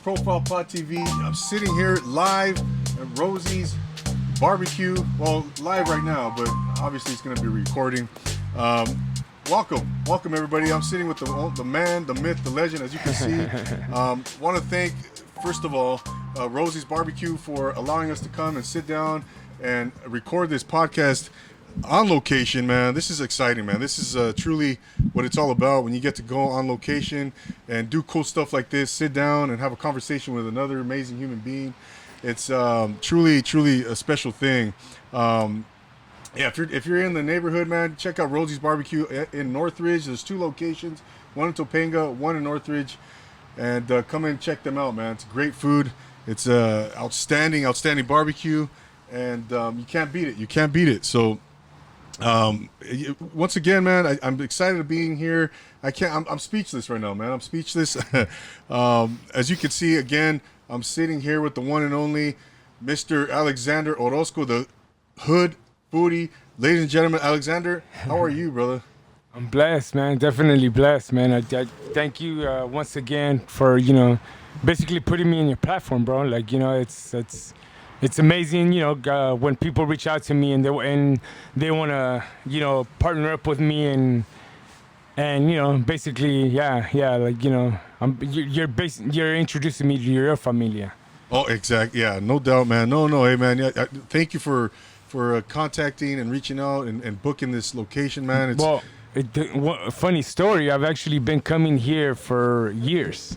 Profile Pod TV. I'm sitting here live at Rosie's Barbecue. Well, live right now, but obviously it's going to be recording. Welcome everybody. I'm sitting with the man, the myth, the legend, as you can see. Want to thank, first of all, Rosie's Barbecue for allowing us to come and sit down and record this podcast on location, man. This is exciting, man. This is truly what it's all about, when you get to go on location and do cool stuff like this, sit down and have a conversation with another amazing human being. It's truly a special thing. If you're in the neighborhood, man, check out Rosie's Barbecue in Northridge. There's 2 locations, one in Topanga, one in Northridge, and come and check them out, man. It's great food. It's outstanding barbecue, and you can't beat it. So once again, man, I'm excited to being here. I'm speechless right now, man. I'm speechless. As you can see, again, I'm sitting here with the one and only Mr. Alexander Orozco, the Hood Foodie. Ladies and gentlemen, Alexander, how are you, brother? I'm blessed, man. Definitely blessed, man. I thank you once again for, basically putting me in your platform, bro. Like, it's amazing, when people reach out to me and they want to, partner up with me and basically, you're introducing me to your familia. Oh, exactly. Yeah, no doubt, man. No, hey, man. Yeah, thank you for contacting and reaching out and booking this location, man. Funny story. I've actually been coming here for years.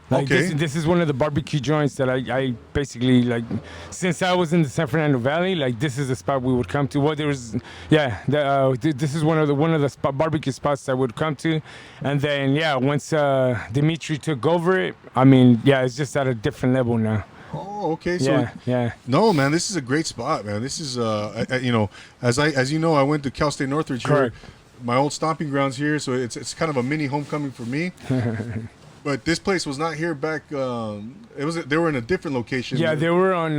This is one of the barbecue joints that I basically, like, since I was in the San Fernando Valley, like, this is the spot we would come to. Well, this is one of the barbecue spots I would come to, and then once Dimitri took over it, it's just at a different level now. Oh, okay. So no, man, this is a great spot, man. This is as you know, I went to Cal State Northridge here, my old stomping grounds here, so it's kind of a mini homecoming for me. But this place was not here back. They were in a different location. Yeah, they were on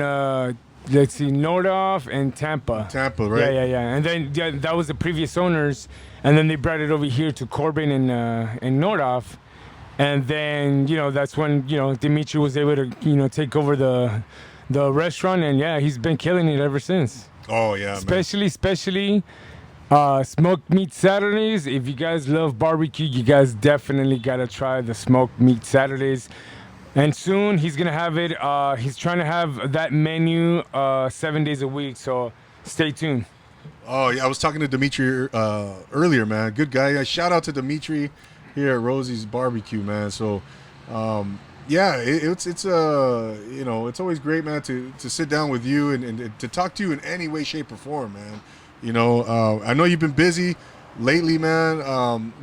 Nordhoff and Tampa. Tampa, right? Yeah. And then that was the previous owners, and then they brought it over here to Corbin and Nordhoff. And then, that's when, Dimitri was able to, take over the restaurant. And, he's been killing it ever since. Oh, yeah, especially smoked meat Saturdays. If you guys love barbecue, you guys definitely got to try the smoked meat Saturdays. And soon he's going to have it. He's trying to have that menu 7 days a week. So stay tuned. Oh, yeah. I was talking to Dimitri earlier, man. Good guy. Shout out to Dimitri here at Rosie's Barbecue, man. So, it's always great, man, to sit down with you and to talk to you in any way, shape, or form, man. I know you've been busy lately, man.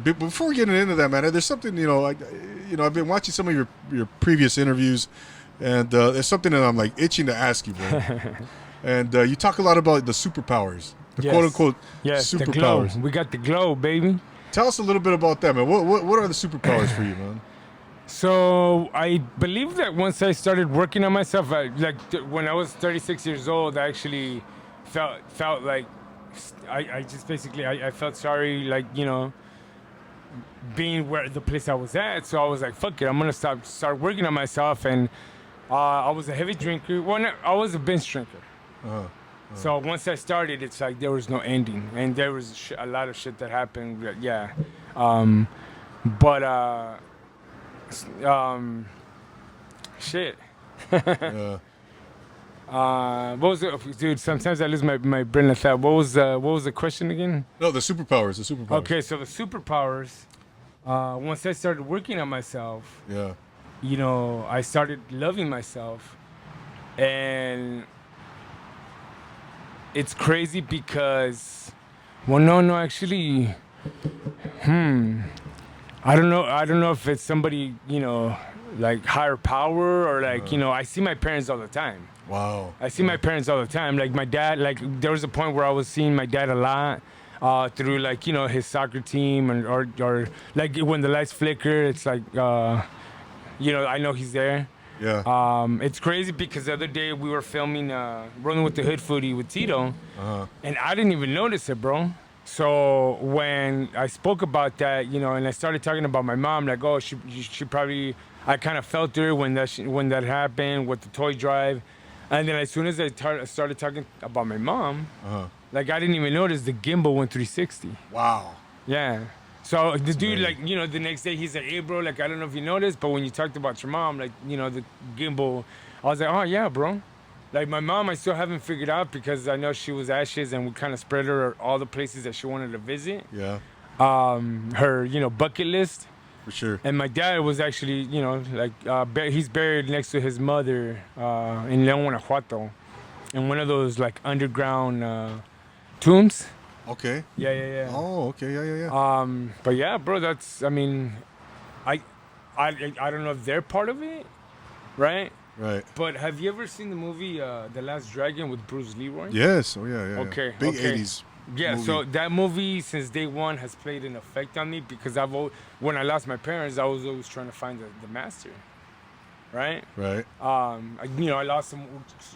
But before getting into that, man, there's something, I've been watching some of your previous interviews, and there's something that I'm like itching to ask you, bro. And you talk a lot about the superpowers, quote unquote superpowers. The glow. We got the glow, baby. Tell us a little bit about that, man. What are the superpowers for you, man? So I believe that once I started working on myself, when I was 36 years old, I actually felt like I just basically I felt sorry, being where the place I was at. So I was like, fuck it, I'm gonna start working on myself. And I was a heavy drinker. Well, I was a binge drinker. So once I started, it's like there was no ending, and there was a lot of shit that happened. Shit. What was it, dude? Sometimes I lose my brain of thought. What was the question again? No, the superpowers. Okay, so the superpowers. Once I started working on myself, I started loving myself, and it's crazy because, actually, I don't know if it's somebody, like higher power or like, I see my parents all the time. Wow. I see my parents all the time. Like my dad, there was a point where I was seeing my dad a lot through his soccer team or like when the lights flicker, it's like, I know he's there. Yeah. It's crazy because the other day we were filming Rolling with the Hood Foodie with Tito, and I didn't even notice it, bro. So when I spoke about that, and I started talking about my mom, like, oh, she probably I kind of felt her when that happened with the toy drive, and then as soon as I started talking about my mom, like I didn't even notice the gimbal went 360. Wow. Yeah. So the dude, like, you know, the next day he's like, "Hey, bro, like I don't know if you noticed, but when you talked about your mom, like, you know, the gimbal," I was like, "Oh yeah, bro." Like my mom, I still haven't figured out because I know she was ashes, and we kind of spread her all the places that she wanted to visit. Yeah. Her, you know, bucket list. For sure. And my dad was actually, you know, like he's buried next to his mother in León, Guanajuato, in one of those like underground tombs. Okay. Yeah. Oh, okay. Yeah. But yeah, bro, that's. I mean, I don't know if they're part of it, right? Right. But have you ever seen the movie The Last Dragon with Bruce Leroy? Yes. Oh yeah. Okay. Big okay. 80s. Yeah, movie. so that movie since day one has played an effect on me because when I lost my parents, I was always trying to find the master, right? Right. You know, I lost them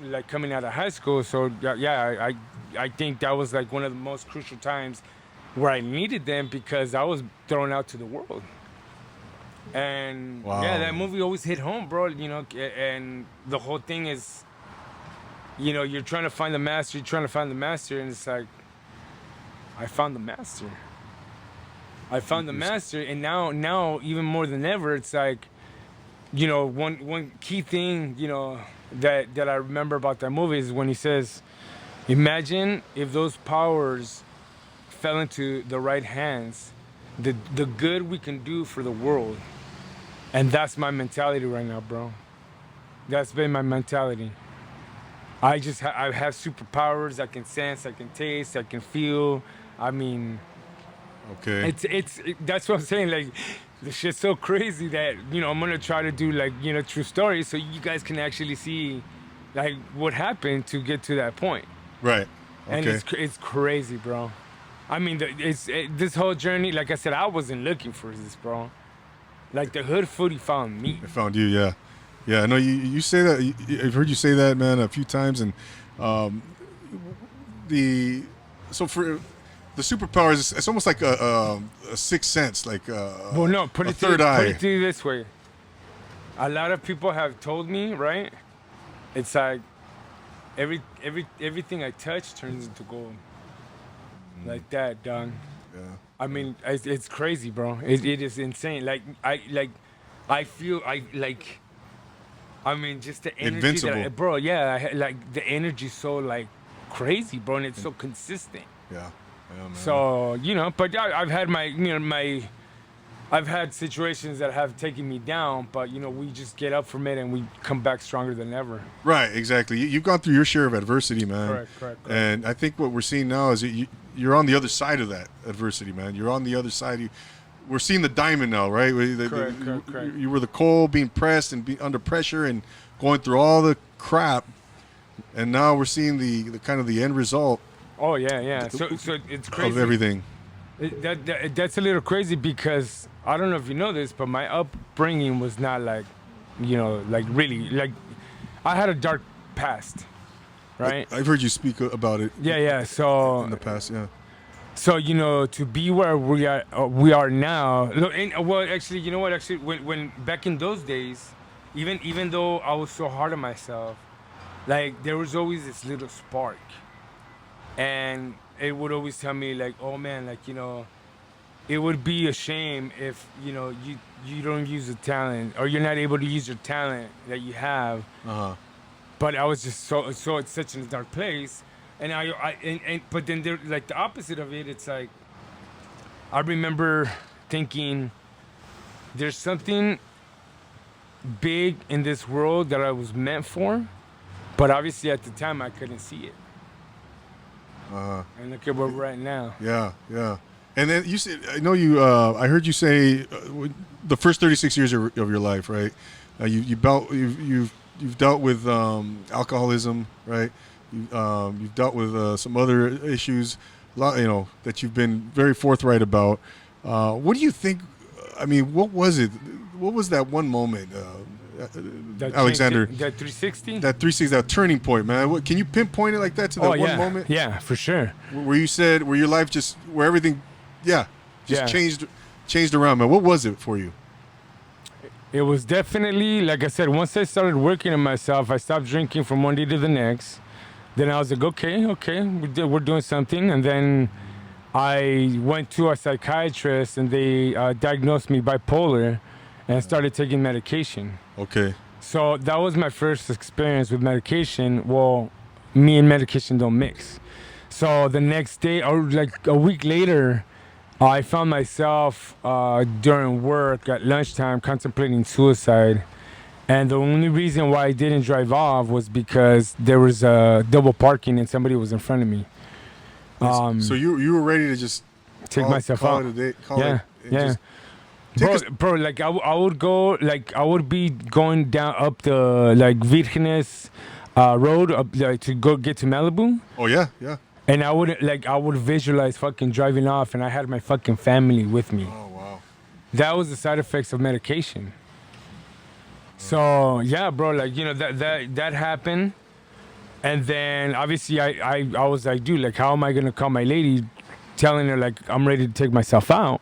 like coming out of high school, so yeah, I think that was like one of the most crucial times where I needed them because I was thrown out to the world. And yeah, that movie always hit home, bro. You know, and the whole thing is, you know, you're trying to find the master, and it's like, I found the master. And now even more than ever, it's like, you know, one key thing, you know, that I remember about that movie is when he says, "Imagine if those powers fell into the right hands, the good we can do for the world." And that's my mentality right now, bro. That's been my mentality. I have superpowers. I can sense, I can taste, I can feel. I mean, okay. That's what I'm saying. Like, the shit's so crazy that, you know, I'm gonna try to do like, you know, true stories so you guys can actually see like what happened to get to that point. Right. Okay. And it's crazy, bro. I mean, this whole journey, like I said, I wasn't looking for this, bro. Like the hood foodie found me. I found you, yeah. Yeah, I know you say that. I've heard you say that, man, a few times. And so for the superpowers, it's almost like a sixth sense, like well, no, put it third eye. Put it to you this way. A lot of people have told me, right? It's like everything I touch turns into gold. Like that, dog. Yeah. I mean, it's crazy, bro. It is insane. Like I feel I mean, just the energy. Invincible. Bro, yeah, like the energy's so like crazy, bro, and it's so consistent. Yeah. Yeah, man. So, you know, but I've had I've had situations that have taken me down, but you know, we just get up from it and we come back stronger than ever. Right, exactly. You've gone through your share of adversity, man. Correct. And I think what we're seeing now is you're on the other side of that adversity, man. You're on the other side. We're seeing the diamond now, right? Correct. You were the coal being pressed and being under pressure and going through all the crap, and now we're seeing the kind of the end result. Oh yeah. So it's crazy. Of everything. That's a little crazy because I don't know if you know this, but my upbringing was not like, you know, like really like I had a dark past, right? I've heard you speak about it. Yeah. So in the past, yeah. So, you know, to be where we are now. Well, actually, you know what? Actually, when back in those days, even though I was so hard on myself, like there was always this little spark, and it would always tell me like, oh man, like, you know, it would be a shame if, you know, you don't use the talent or you're not able to use your talent that you have. But I was just so it's such a dark place. And but then there, like the opposite of it, it's like I remember thinking there's something big in this world that I was meant for, but obviously at the time I couldn't see it. And look at where we're at now. Yeah. And then you said, I know you. I heard you say the first 36 years of your life, right? You've dealt with alcoholism, right? You've dealt with some other issues, you know, that you've been very forthright about. What do you think? I mean, what was it? What was that one moment, Alexander? That 360? That 360, that turning point, man. Can you pinpoint it like that to that one moment? Yeah, for sure. Where you said, where your life just, where everything, changed around, man. What was it for you? It was definitely, like I said, once I started working on myself, I stopped drinking from one day to the next. Then I was like, okay, we're doing something. And then I went to a psychiatrist and they diagnosed me bipolar and started taking medication. Okay. So that was my first experience with medication. Well, me and medication don't mix. So the next day, or like a week later, I found myself during work at lunchtime contemplating suicide. And the only reason why I didn't drive off was because there was double parking and somebody was in front of me. So you were ready to just take myself call out. it a day, call Yeah, it, yeah. Bro, like I would go, like I would be going down up the like Virgenes road up like, to go get to Malibu. Oh yeah, yeah. And I would visualize fucking driving off, and I had my fucking family with me. Oh wow. That was the side effects of medication. So yeah, bro, like you know that happened, and then obviously I was like, dude, like how am I gonna call my lady, telling her like I'm ready to take myself out,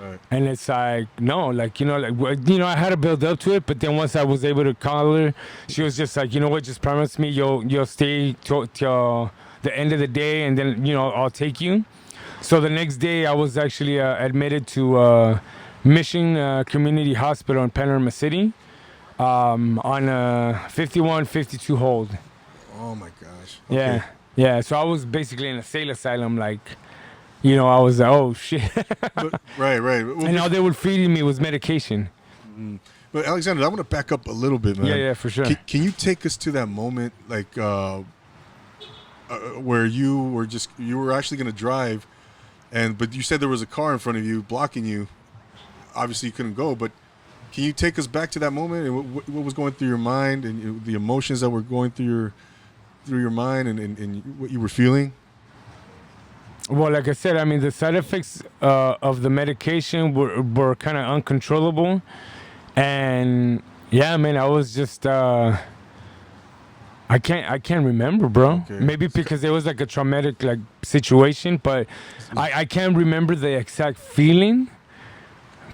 Right. and it's like no, like I had to build up to it, but then once I was able to call her, she was just like, you know what, just promise me you'll stay till the end of the day, and then I'll take you. So the next day I was actually admitted to Mission Community Hospital in Panorama City. On a 51-52 hold. Oh my gosh. Okay. Yeah. So I was basically in a sale asylum, like, I was like, oh shit. Right. Well, and all they were feeding me was medication. But Alexander, I want to back up a little bit, man. Yeah, for sure. Can you take us to that moment, like, where you were actually going to drive, but you said there was a car in front of you blocking you. Obviously, you couldn't go, but. Can you take us back to that moment and what was going through your mind and the emotions that were going through your mind and what you were feeling? Well, like I said, I mean, the side effects of the medication were kind of uncontrollable. And yeah, man, I was just, I can't remember, bro. Okay. Maybe because it was like a traumatic like situation, but I can't remember the exact feeling.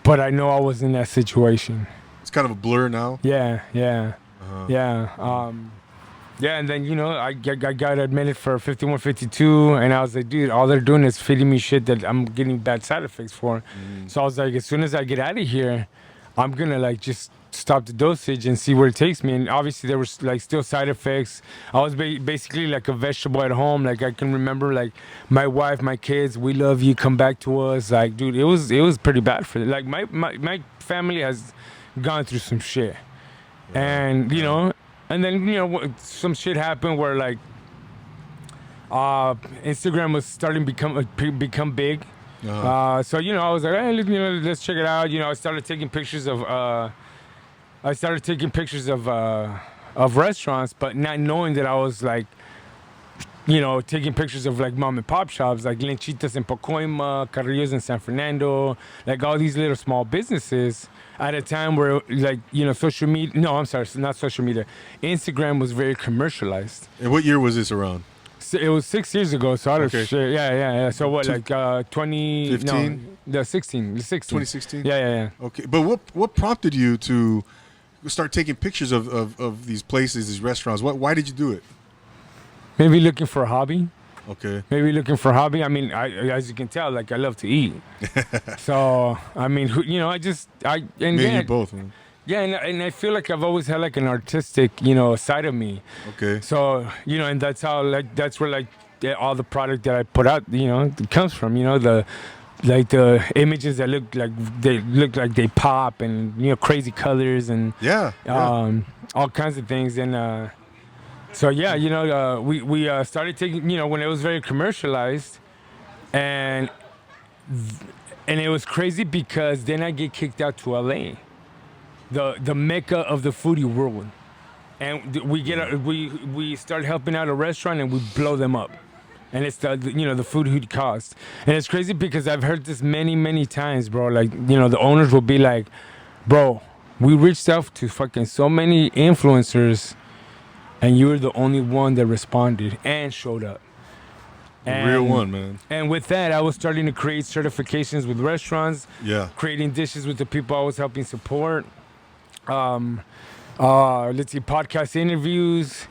But I know I was in that situation. It's kind of a blur now. Yeah. Uh-huh. Yeah. And then, I got admitted for 51-52, and I was like, dude, all they're doing is feeding me shit that I'm getting bad side effects for. So I was like, as soon as I get out of here, I'm going to, like, just stop the dosage and see where it takes me. And obviously there was, like, still side effects. I was basically like a vegetable at home. Like, I can remember, like, my wife, my kids, we love you, come back to us. Like, dude, it was pretty bad for them. Like, my family has gone through some shit. Yeah. And, and then, some shit happened where, like, Instagram was starting to become big. Uh-huh. So, I was like, hey, let's check it out. I started taking pictures of restaurants, but not knowing that I was like, taking pictures of like mom and pop shops, like Lenchitas in Pacoima, Carrillos in San Fernando, like all these little small businesses at a time where like, social media, no, I'm sorry, not social media. Instagram was very commercialized. And what year was this around? So it was 6 years ago, so I don't shit. Yeah. So what, like 2015? No, 16. 2016? Yeah. Okay, but what prompted you to start taking pictures of these places, these restaurants? Why did you do it? Maybe looking for a hobby. Okay. I mean, as you can tell, like I love to eat. So I mean, Maybe both. Man. Yeah, and I feel like I've always had like an artistic, side of me. Okay. So and that's how that's where like all the product that I put out, it comes from. The images that look like they pop and crazy colors and all kinds of things and. So yeah, we started taking, when it was very commercialized, and it was crazy because then I get kicked out to LA, the mecca of the foodie world, and we start helping out a restaurant and we blow them up, and it's the food who cost, and it's crazy because I've heard this many times, bro. Like the owners will be like, bro, we reached out to fucking so many influencers. And you were the only one that responded and showed up. The real one, man. And with that, I was starting to create certifications with restaurants. Yeah. Creating dishes with the people I was helping support. Let's see, podcast interviews.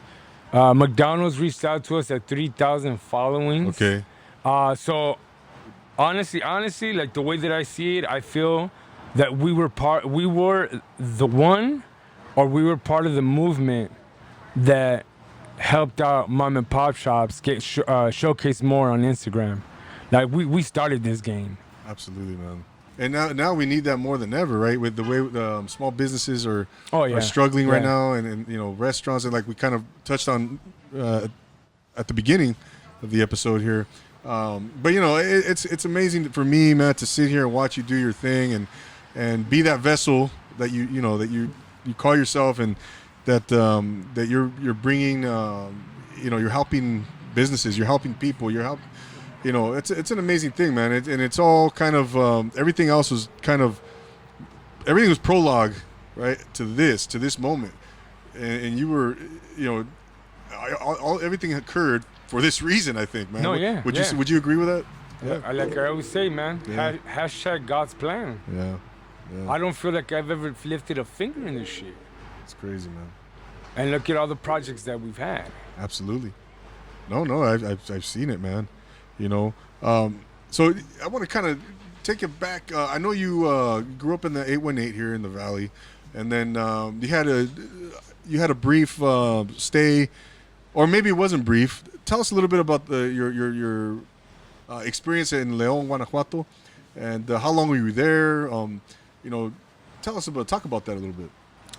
McDonald's reached out to us at 3,000 followings. Okay. So honestly, like the way that I see it, I feel that we were the one, or we were part of the movement that helped out mom and pop shops get showcase more on Instagram. Like we started this game. Absolutely, man. And now we need that more than ever, right? With the way small businesses are struggling right now, and you know, restaurants, and like we kind of touched on at the beginning of the episode here. But you know, it's amazing for me, Matt, to sit here and watch you do your thing and be that vessel that you call yourself, and that you're bringing, you're helping businesses, you're helping people, it's an amazing thing, man. And it's all kind of everything else was everything was prologue, right, to this moment, and you were, everything occurred for this reason, I think, man. No, yeah. Would you agree with that? Yeah. Like I always say, man. Yeah. Hashtag God's plan. Yeah. I don't feel like I've ever lifted a finger in this shit. It's crazy, man. And look at all the projects that we've had. Absolutely. No, I've seen it, man. So I want to kind of take it back. I know you grew up in the 818 here in the Valley, and then you had a brief stay, or maybe it wasn't brief. Tell us a little bit about your experience in León, Guanajuato, and how long were you there? Talk about that a little bit.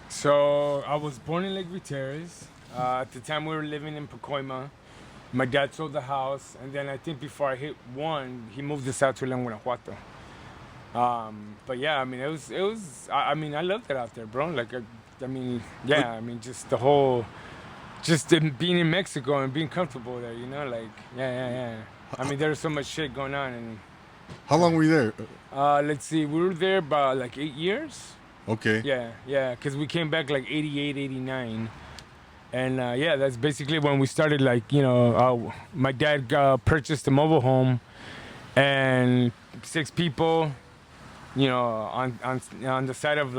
So I was born in Lake Viterres. At the time we were living in Pacoima. My dad sold the house, and then I think before I hit one, he moved us out to León, Guanajuato. But yeah, I mean, it was. I mean, I loved it out there, bro. Like, just the whole, being in Mexico and being comfortable there, yeah. I mean, there's so much shit going on. And how long were you there? Let's see, we were there about like 8 years. Okay. Yeah, because we came back like 88, 89. And that's basically when we started, my dad purchased a mobile home, and 6 people, on the side of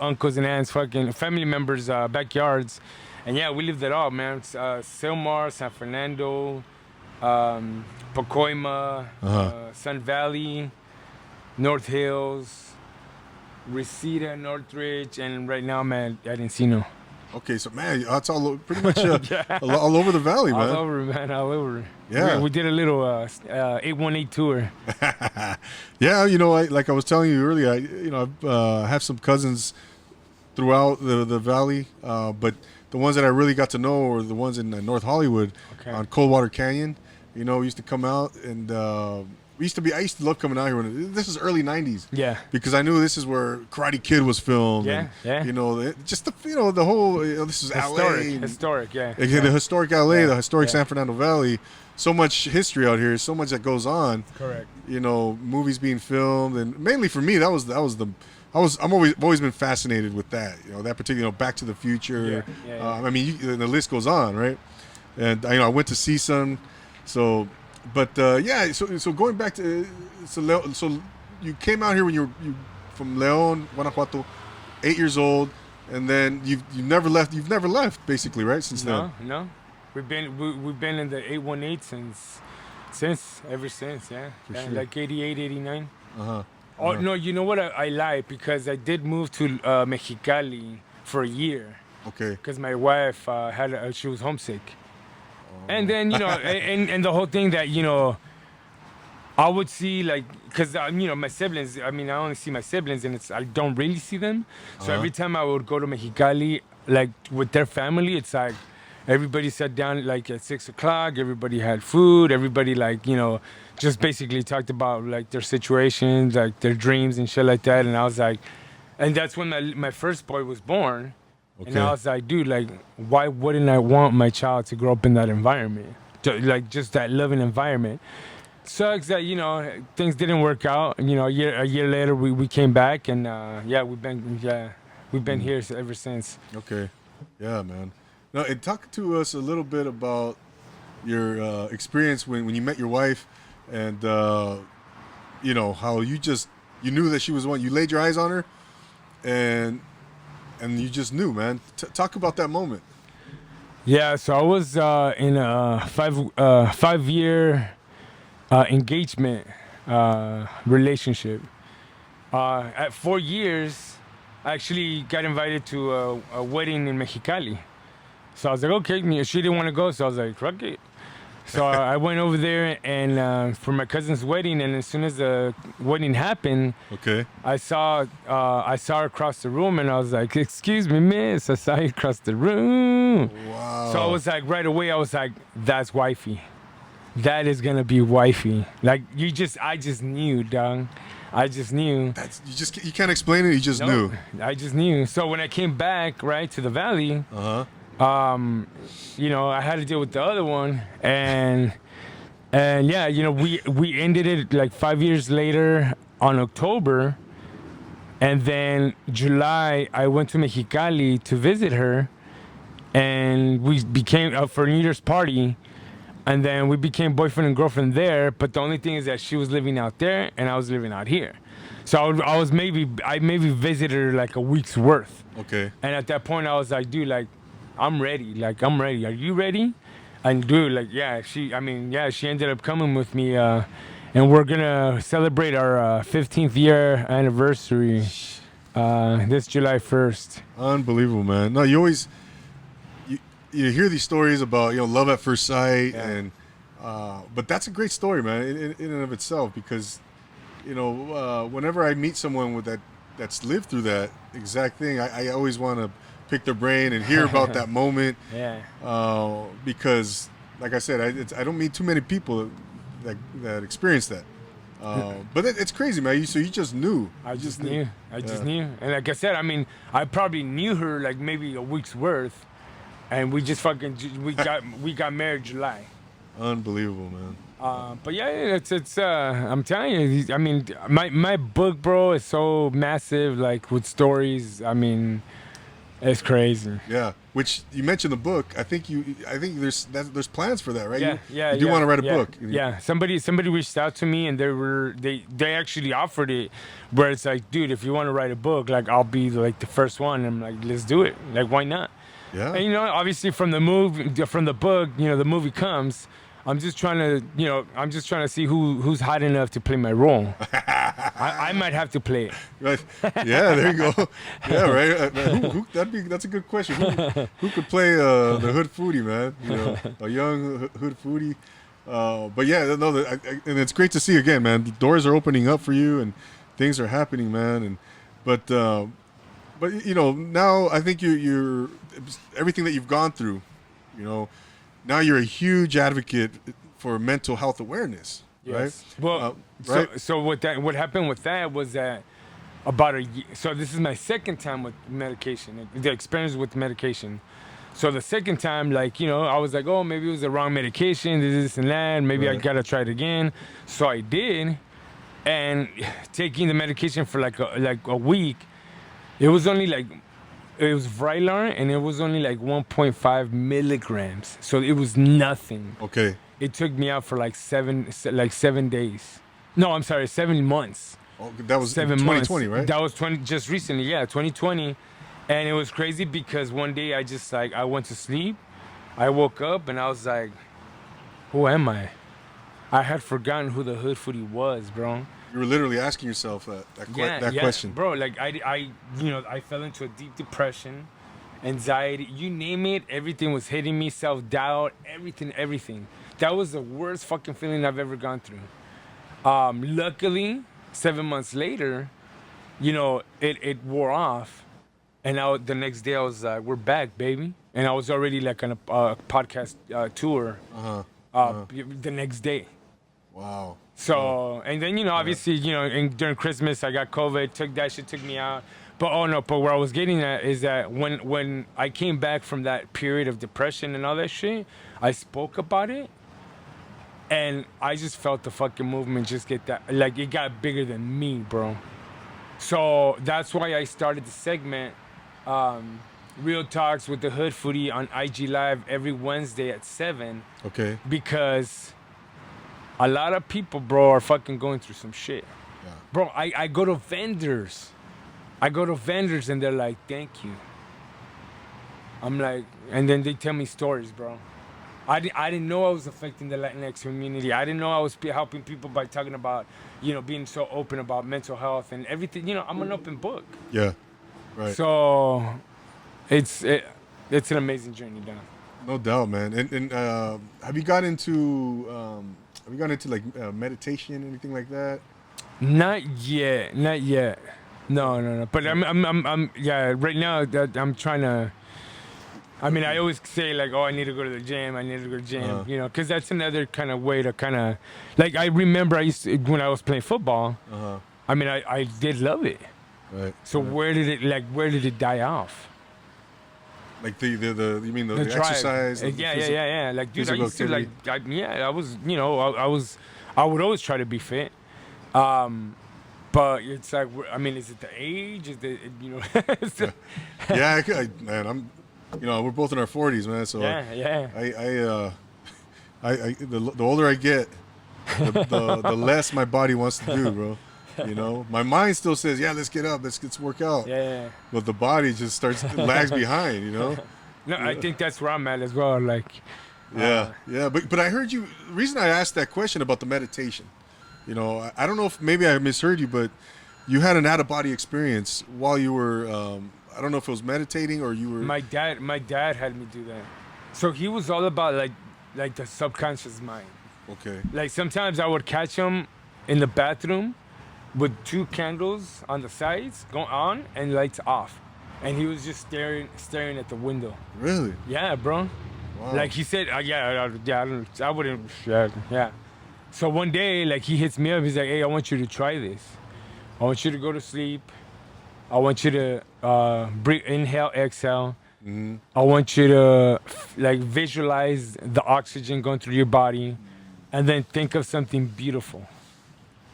uncles and aunts, fucking family members' backyards. And yeah, we lived it all, man. Silmar, San Fernando, Pacoima, Sun Valley, North Hills, Reseda, Northridge, and right now I'm at Encino. Okay, so man, that's pretty much all over the valley, man. All over. Yeah, we did a little 818 tour. Yeah, like I was telling you earlier, I have some cousins throughout the valley, but the ones that I really got to know are the ones in North Hollywood, on Coldwater Canyon. We used to come out, and I used to love coming out here this is early 90s. Yeah. Because I knew this is where Karate Kid was filmed. Yeah. Just the whole, this is historic, yeah. The historic LA, the historic San Fernando Valley. So much history out here, so much that goes on. Correct. Movies being filmed, and mainly for me, I'm always been fascinated with that. That particular, Back to the Future. Yeah. I mean, the list goes on, right? And I went to see some, so. But so going back to so you came out here when you from León, Guanajuato, 8 years old, and then you've never left basically, right? Since then. No, we've been in the 818 ever since, yeah. Sure. Like 88, 89. Oh no, you know what? I lied, because I did move to Mexicali for a year. Okay. Because my wife she was homesick. And then, and the whole thing that, I would see, because, my siblings, I only see my siblings, and I don't really see them. So every time I would go to Mexicali, with their family, it's like everybody sat down, at 6 o'clock, everybody had food, everybody, just basically talked about, their situations, their dreams and shit like that. And I was like, and that's when my first boy was born. Okay. And I was like, dude, why wouldn't I want my child to grow up in that environment? Just that loving environment. Sucks that, things didn't work out. A year later, we came back, and we've been here ever since. Okay. Yeah, man. Now, and talk to us a little bit about your experience when you met your wife, and, how you knew that she was one. You laid your eyes on her, and and you just knew, man. Talk about that moment. Yeah, so I was in a 5-year engagement relationship. At 4 years, I actually got invited to a wedding in Mexicali. So I was like, okay, she didn't want to go, so I was like, fuck it. So I went over there and for my cousin's wedding, and as soon as the wedding happened, Okay. I saw her across the room, and I was like, "Excuse me, miss, I saw you across the room." Wow. So I was like, right away, I was like, "That's wifey. That is gonna be wifey." Like I just knew, dog. I just knew. You can't explain it. You just knew. I just knew. So when I came back, right, to the valley, I had to deal with the other one, and yeah, we ended it like 5 years later on October, and then July I went to Mexicali to visit her, and we became for a New Year's party, and then we became boyfriend and girlfriend there. But the only thing is that she was living out there and I was living out here, so I maybe visited her like a week's worth. Okay. And at that point I was like, dude, like I'm ready. I'm ready. Are you ready? And dude, like, yeah, she ended up coming with me, and we're gonna celebrate our 15th year anniversary this July 1st. Unbelievable, man. No, you always you hear these stories about love at first sight, and but that's a great story, man, in and of itself, because whenever I meet someone with that's lived through that exact thing, I always want to pick their brain and hear about that moment. Yeah. Because, like I said, I don't meet too many people that experience that. But it's crazy, man. So you just knew. I just knew. And like I said, I mean, I probably knew her like maybe a week's worth, and we just we got married July. Unbelievable, man. But yeah, it's I'm telling you, I mean, my book, bro, is so massive, like with stories. I mean, it's crazy. Yeah, which you mentioned the book. I think there's plans for that, right? Yeah, you do want to write a book. Yeah, somebody reached out to me, and they actually offered it, where it's like, dude, if you want to write a book, like I'll be like the first one. And I'm like, let's do it. Like, why not? Yeah. And obviously from the book, the movie comes. I'm just trying to see who's hot enough to play my role. I might have to play it. Right. Yeah, there you go. Yeah, right. That's a good question. Who could play the hood foodie, man? A young hood foodie. But yeah, and it's great to see again, man. The doors are opening up for you, and things are happening, man. But now I think you're everything that you've gone through, now you're a huge advocate for mental health awareness, right? Well, right? So what happened with that was that about a year. So this is my second time with medication, the experience with medication. So the second time, like, I was like, oh, maybe it was the wrong medication, this and that. Maybe I gotta try it again. So I did, and taking the medication for like a week, it was only like. It was Vraylar, and it was only like 1.5 milligrams. So it was nothing. Okay. It took me out for like 7 days. No, I'm sorry, 7 months. Oh, that was 7 2020, months. right? That was just recently, 2020. And it was crazy because one day I went to sleep. I woke up and I was like, who am I? I had forgotten who the hood foodie was, bro. You were literally asking yourself that question, bro. Like I fell into a deep depression, anxiety, you name it. Everything was hitting me, self-doubt, everything. That was the worst fucking feeling I've ever gone through. Luckily, 7 months later, it wore off, and the next day I was like, we're back, baby. And I was already like on a podcast tour the next day. Wow. So, and then, obviously, during Christmas, I got COVID, took me out. But where I was getting at is that when I came back from that period of depression and all that shit, I spoke about it, and I just felt the fucking movement just get that, like, it got bigger than me, bro. So that's why I started the segment, Real Talks with the Hood Foodie on IG Live every Wednesday at 7. Okay. Because a lot of people, bro, are fucking going through some shit. Yeah. Bro, I go to vendors. I go to vendors and they're like, "Thank you." I'm like, and then they tell me stories, bro. I didn't know I was affecting the Latinx community. I didn't know I was helping people by talking about, being so open about mental health and everything. I'm an open book. Yeah. Right. So it's an amazing journey, Dan. No doubt, man. And have you got into like meditation, anything like that? Not yet. No. But I'm yeah. Right now, that I'm trying to. I mean, I always say like, oh, I need to go to the gym. I need to go to the gym. Because that's another kind of way to kind of, like, I remember when I was playing football. I mean, I did love it. Right. So where did it die off? Like the you mean the drive. exercise? Yeah. Like, dude, I used to like, I was, I would always try to be fit. But it's like, I mean, is it the age? Is it, Man, we're both in our 40s, man. So yeah. The older I get, the less my body wants to do, bro. My mind still says, yeah, let's get up, let's work out. Yeah. But the body just lags behind, No, I think that's where I'm at as well. Like, yeah. But I heard you. The reason I asked that question about the meditation, I don't know if maybe I misheard you, but you had an out-of-body experience while you were. I don't know if it was meditating or you were. My dad had me do that. So he was all about like the subconscious mind. Okay. Like sometimes I would catch him in the bathroom with 2 candles on the sides going on and lights off, and he was just staring at the window. Really? Yeah, bro. Wow. Like he said, I wouldn't. Yeah. So one day, like he hits me up. He's like, "Hey, I want you to try this. I want you to go to sleep. I want you to breathe, inhale, exhale. Mm-hmm. I want you to like visualize the oxygen going through your body, and then think of something beautiful."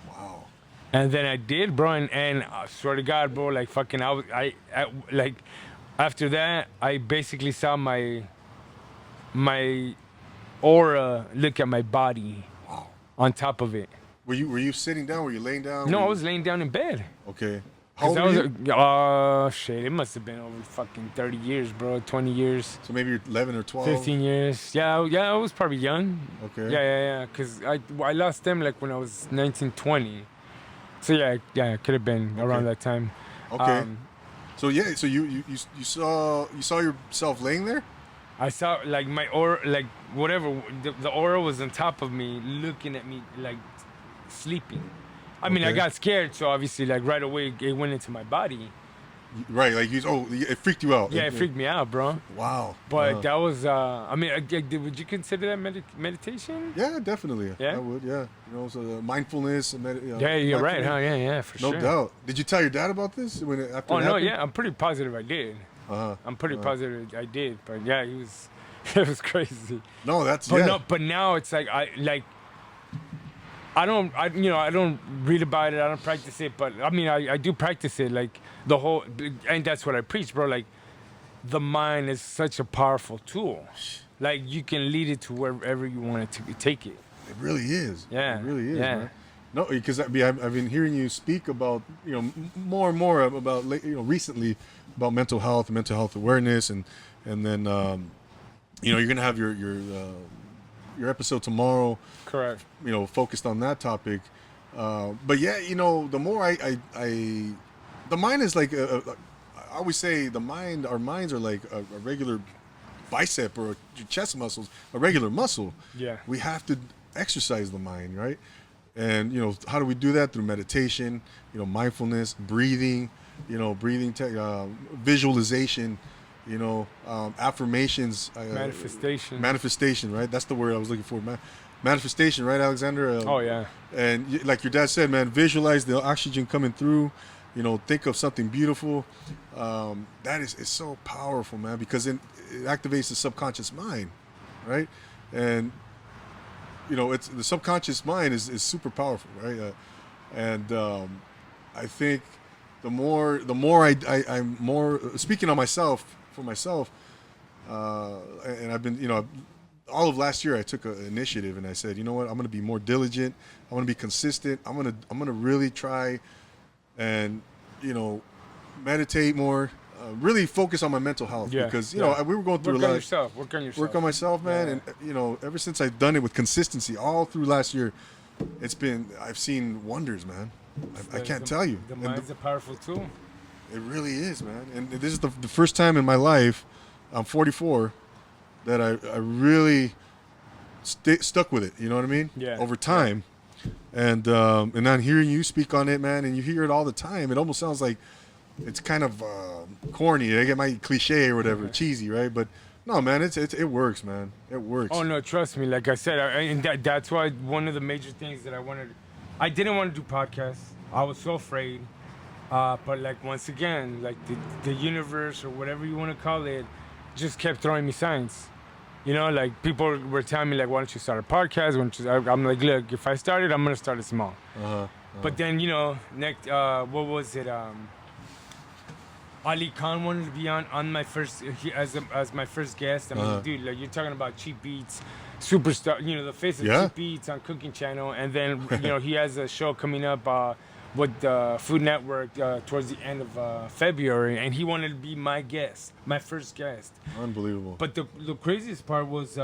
Wow. And then I did, bro, and I swear to God, bro, like fucking, I like after that, I basically saw my aura look at my body. Wow. On top of it. Were you sitting down? Were you laying down? No, I was laying down in bed. Okay. How old were you? Shit, it must have been over fucking 30 years, bro. 20 years. So maybe you're 11 or 12? 15 years. Yeah, I was probably young. Okay. Yeah. Because I lost them like when I was 19, 20. So yeah, it could have been around that time. Okay. So you saw yourself laying there? I saw like my aura, like whatever, the aura was on top of me, looking at me like sleeping. I mean, I got scared, so obviously, like right away, it went into my body. Right, like it freaked you out. Yeah, it freaked me out, bro. Wow. But that was, I mean, would you consider that meditation? Yeah, definitely. Yeah? I would. Yeah, so the mindfulness and yeah, you're right, huh? Yeah, for sure. No doubt. Did you tell your dad about this after it happened? Yeah, I'm pretty positive I did. I'm pretty positive I did, but yeah, it was crazy. No, that's but now it's like I don't read about it, I don't practice it, but I mean I do practice it, like the whole, and that's what I preach, bro. Like the mind is such a powerful tool. Like you can lead it to wherever you want it to take it. It really is. Yeah. It really is, yeah. man. No, because I've been hearing you speak about, more and more about, recently about mental health and mental health awareness, and then you're gonna have your episode tomorrow. Correct. Focused on that topic. But yeah, the more the mind is like I always say our minds are like a regular bicep or your chest muscles, a regular muscle. Yeah. We have to exercise the mind, right? And how do we do that? Through meditation, mindfulness, breathing, visualization, affirmations, manifestation, right? That's the word I was looking for. Manifestation, right, Alexander? Oh yeah. And like your dad said, man, visualize the oxygen coming through. Think of something beautiful. That is so powerful, man, because it activates the subconscious mind, right? And it's the subconscious mind is super powerful, right? I think the more I'm more speaking on myself for myself, and I've been all of last year I took an initiative and I said, you know what, I'm going to be more diligent. I'm going to be consistent. I'm going to really try and meditate more, really focus on my mental health. Yeah, Because, you know, we were going through work a on lot. yourself. Work on yourself. Work on myself, man. Yeah. And, you know, ever since I've done it with consistency all through last year, I've seen wonders, man. I can't tell you. The And mind's a powerful tool. it really is, man. And this is the first time in my life, I'm 44, that I really stuck with it. You know what I mean? Yeah. Over time. And then hearing you speak on it, man, and you hear it all the time, it almost sounds like it's kind of corny. I get my cliche or whatever, cheesy, right? But no, man, it works, man. It works. Oh no, trust me. Like I said, and that's why one of the major things that I didn't want to do podcasts. I was so afraid. But like once again, like the universe or whatever you want to call it, just kept throwing me signs. You know, like people were telling me like, why don't you start a podcast? I'm like, look, if I start it, I'm gonna start it small. But then, you know, next, what was it? Ali Khan wanted to be on my first as my first guest. I mean, dude, like you're talking about Cheap Beats, superstar. You know, the face of Cheap Beats on Cooking Channel, and then you know he has a show coming up with the Food Network towards the end of February, and he wanted to be my guest, my first guest. Unbelievable. But the craziest part was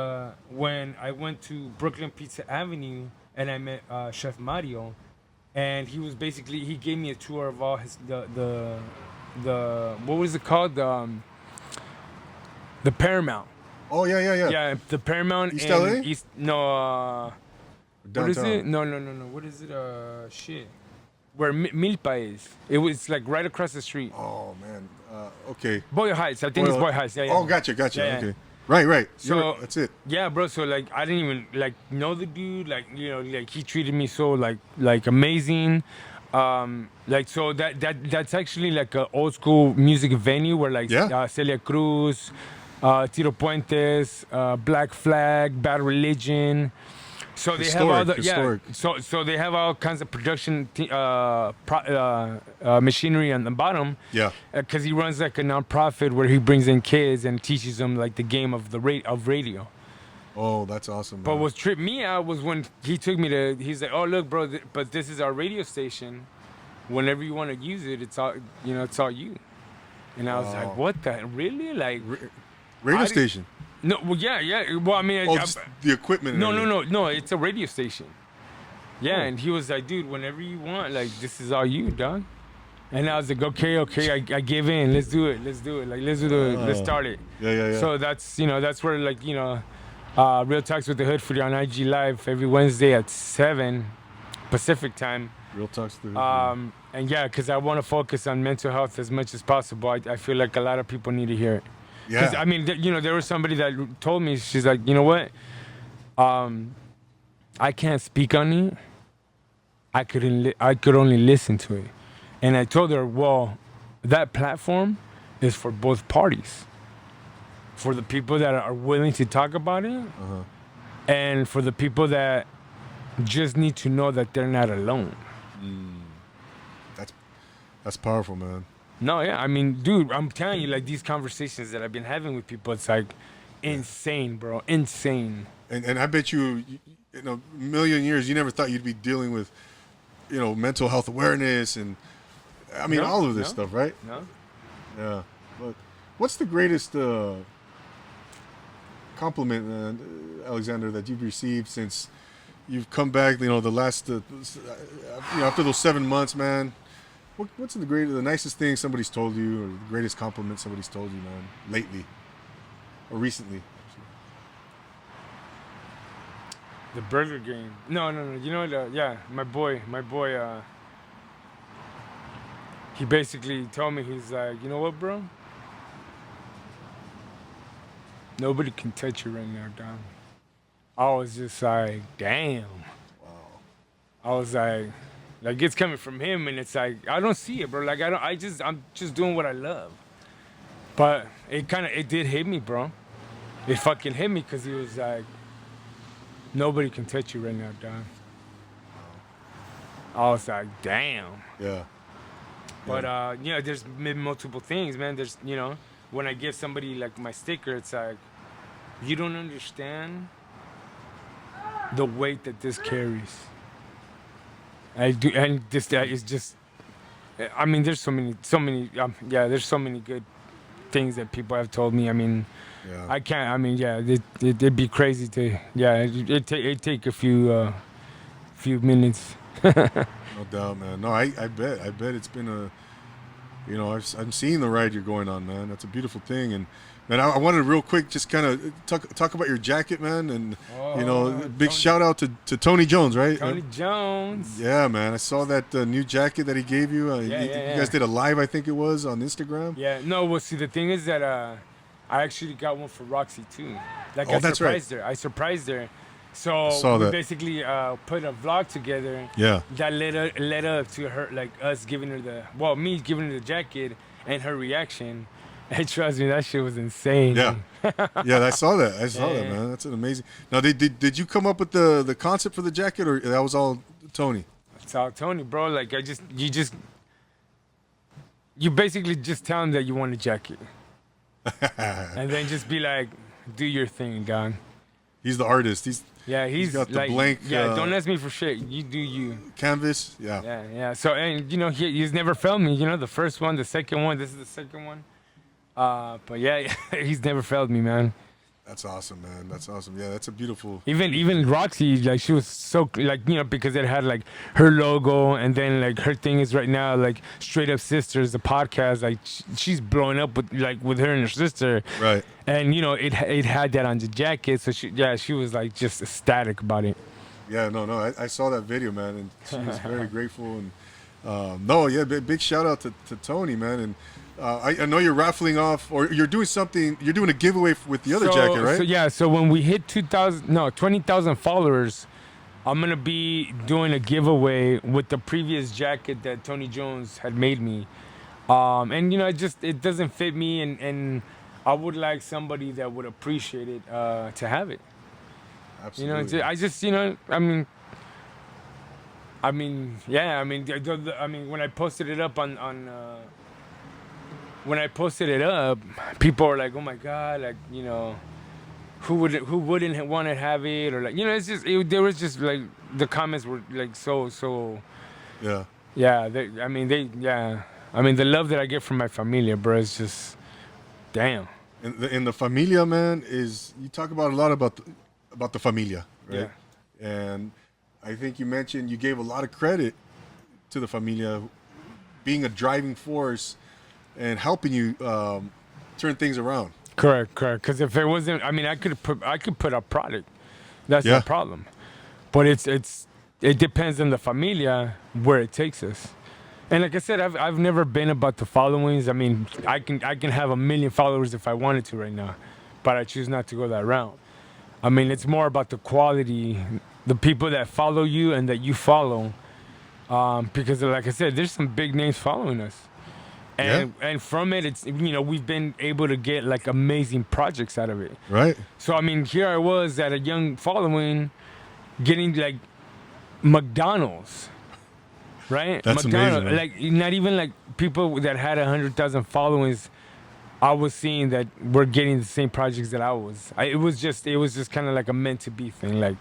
when I went to Brooklyn Pizza Avenue and I met Chef Mario, and he gave me a tour of all his the what was it called, the Paramount. Oh yeah. Yeah, the Paramount East in LA? East. No, what is Downtown. it? No. What is it? Shit. Where Milpa is. It was like right across the street. Oh man. Okay. Boyle Heights. I think it's Well, Boyle Heights. Yeah. Oh, gotcha. Yeah, yeah. Okay. Right. So That's it. Yeah, bro. So like, I didn't even like know the dude. Like, you know, like he treated me so like amazing. Like so that's actually like an old school music venue where like Celia Cruz, Tito Puentes, Black Flag, Bad Religion. So they have all the historic. So they have all kinds of production machinery on the bottom. Yeah. Because he runs like a nonprofit where he brings in kids and teaches them like the game of radio. Oh, that's awesome. But man. what tripped me out was when he took me to. He's like, "Oh look, bro, but this is our radio station. Whenever you want to use it, it's all it's all you." And I was like, "What the really like?" Radio station. No, well, yeah. Well, I mean, just the equipment. And no. It's a radio station. Yeah, and he was like, "Dude, whenever you want, like, this is all you, dog." And I was like, "Okay, I give in. Let's do it. Like, let's start it." Yeah. So that's where like Real Talks with the Hood Foodie on IG Live every Wednesday at 7 Pacific time. Real Talks with the Hood. And yeah, because I want to focus on mental health as much as possible. I feel like a lot of people need to hear it. Yeah. I mean, there was somebody that told me, she's like, you know what? I can't speak on it. I could only listen to it. And I told her, well, that platform is for both parties. For the people that are willing to talk about it, and for the people that just need to know that they're not alone. That's powerful, man. No, yeah. I mean, dude, I'm telling you, like, these conversations that I've been having with people, it's like insane, bro. Insane. And I bet you in a million years, you never thought you'd be dealing with, mental health awareness and, I mean, all of this stuff, right? No. Yeah. But what's the greatest compliment, Alexander, that you've received since you've come back, the last, after those 7 months, man? What's the nicest thing somebody's told you, or the greatest compliment somebody's told you, man, lately or recently? The Burger Game. No. You know what? My boy. He basically told me, he's like, you know what, bro? Nobody can touch you right now, dog. I was just like, damn. Wow. I was like it's coming from him, and it's like I don't see it, bro. Like I'm just doing what I love. But it did hit me, bro. It fucking hit me because he was like, nobody can touch you right now, dog. I was like, damn. Yeah. But there's multiple things, man. There's when I give somebody like my sticker, it's like, you don't understand the weight that this carries. I do, and this is just I mean, there's so many. There's so many good things that people have told me. I mean, Yeah. I can't. I mean, yeah, it'd be crazy to. Yeah, it'd take a few minutes. No doubt, man. No, I bet it's been a, I'm seeing the ride you're going on, man. That's a beautiful thing. And man, I wanted to real quick just kind of talk about your jacket, man. And big shout out to Tony Jones, right? Tony Jones. Yeah, man. I saw that new jacket that he gave you. You guys did a live, I think it was, on Instagram. Yeah. No. Well, see, the thing is that I actually got one for Roxy too. Like that's right. I surprised her. So we basically put a vlog together. Yeah. That led up to her, like us giving her me giving her the jacket and her reaction. And trust me, that shit was insane. Yeah. Yeah, I saw that. That, man. That's an amazing. Now, did you come up with the concept for the jacket, or that was all Tony? It's all Tony, bro. Like you basically just tell him that you want a jacket, and then just be like, do your thing, dog. He's the artist. He's got the like, blank. Yeah, don't ask me for shit. You do you. Canvas. Yeah. Yeah. So, and he's never failed me. The first one, the second one. This is the second one. But yeah, he's never failed me, man. That's awesome, man. That's awesome. Yeah, that's a beautiful. Even Roxy, like, she was so, like, because it had like her logo, and then like her thing is right now like Straight Up Sisters, the podcast. Like she's blowing up with her and her sister. Right. And it had that on the jacket, so she was like just ecstatic about it. Yeah, no, I saw that video, man, and she was very grateful. And big shout out to Tony, man. And I know you're raffling off, or you're doing something. You're doing a giveaway with the other jacket, right? So when we hit 20,000 followers, I'm gonna be doing a giveaway with the previous jacket that Tony Jones had made me. And it doesn't fit me, and I would like somebody that would appreciate it to have it. Absolutely. When I posted it up when I posted it up, people were like, "Oh my God!" Like, who wouldn't want to have it, or like, there was just like the comments were like so. Yeah. Yeah. The love that I get from my familia, bro, is just damn. And the familia, man, is, you talk about a lot about the familia, right? Yeah. And I think you mentioned, you gave a lot of credit to the familia being a driving force and helping you turn things around. Correct. Because if it wasn't, I could put a product. That's no problem. But it depends on the familia where it takes us. And like I said, I've never been about the followings. I can have 1 million followers if I wanted to right now, but I choose not to go that route. It's more about the quality, the people that follow you and that you follow, because like I said, there's some big names following us, and from it, it's we've been able to get like amazing projects out of it. Right. So here I was at a young following, getting like McDonald's. Right? That's McDonald's, amazing. like, not even like people that had 100,000 followings, I was seeing that we're getting the same projects that I was. It was just kind of like a meant to be thing, like.